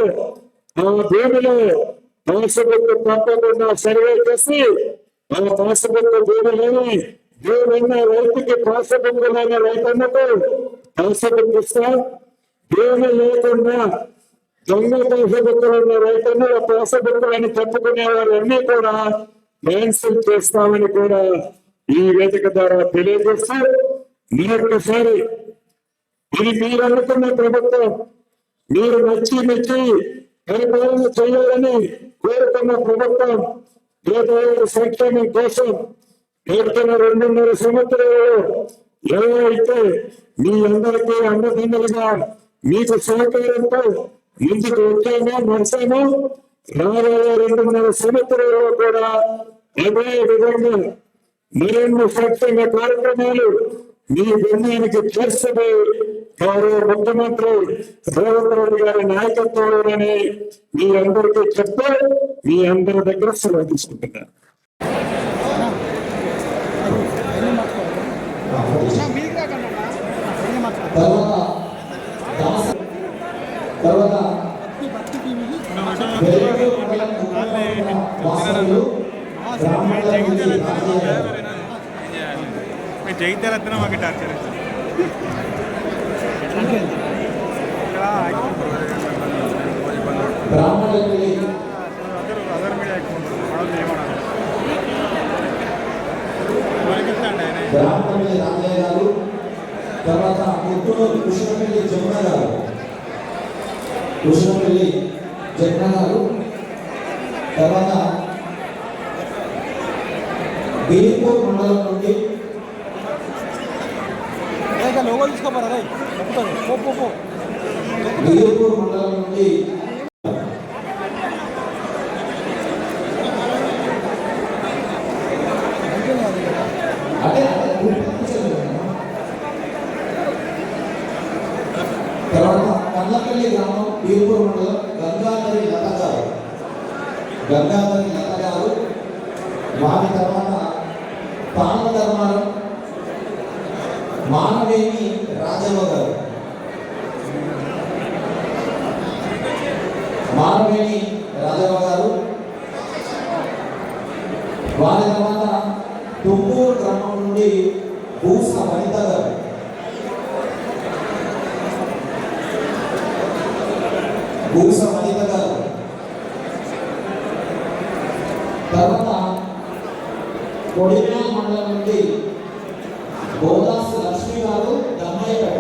ఆ భూమిలో పాసబుక్ తప్పకుండా సర్వే చేసి ఆ పాసబుక్ భూమిలోని దేవుడున్న రైతుకి పాసబుక్ లేని రైతన్నకు పాసబుక్ ఇస్తా. భూమి లేకుండా దొంగ పాసబుక్కులు ఉన్న రైతన్నుల పాసబుక్కులని చెప్పుకునేవారు అన్ని కూడా క్యాన్సిల్ చేస్తామని కూడా ఈ వేదిక ద్వారా తెలియజేస్తూ మరొకసారి ఇది మీరు అనుకున్న ప్రభుత్వం, మీరు మెచ్చి పరిపాలన చేయాలని కోరుకున్న ప్రభుత్వం పేదవారి సంక్షేమం కోసం గడిచిన 2.5 సంవత్సరాలు ఎలా అయితే మీ అందరికీ అన్నదండలుగా మీకు సహకారంతో ముందుకు వచ్చామో నడిచామో రాబోయే 2.5 సంవత్సరాల్లో కూడా అదే విధంగా మరిన్ని సంక్షేమ కార్యక్రమాలు మీ గమ్యానికి చేస్తుంది గౌరవ ముఖ్యమంత్రి రేవంత్ రెడ్డి గారి నాయకత్వంలోనే మీ అందరికీ చెప్తే మీ అందరి దగ్గర సెలవు తీసుకుంటున్నారు. జైతరత్న మాకు టార్చర్ అదర్ మీడియా రామయ్య గారు, తర్వాత ముత్తూరు కృష్ణపల్లి జమున గారు, కృష్ణపల్లి జమున గారు, తర్వాత బీర్పూర్ మండలం నుండి బీర్పూర్ మండలం నుండి తర్వాత కన్నపల్లి గ్రామం బీర్పూర్ మండలం గంగాధరి లత గారు, వారి తర్వాత పాలన ధర్మారం మానవేణి రాజవ్వ గారు, వారి తర్వాత తుమ్మూరు గ్రామం నుండి భూస వనిత గారు, తర్వాత కొడిమేల మండలం నుండి బోదాస్ లక్ష్మి గారు, దమ్మయ్యపేట.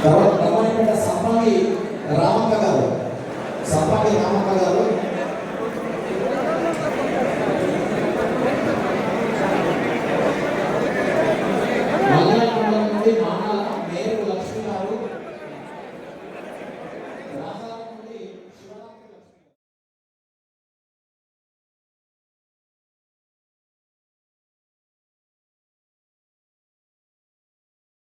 తర్వాత దమ్మయ్యపేట సప్పాకి రామక్క గారు, మండలం నుండి మానాల మేరు లక్ష్మి గారు,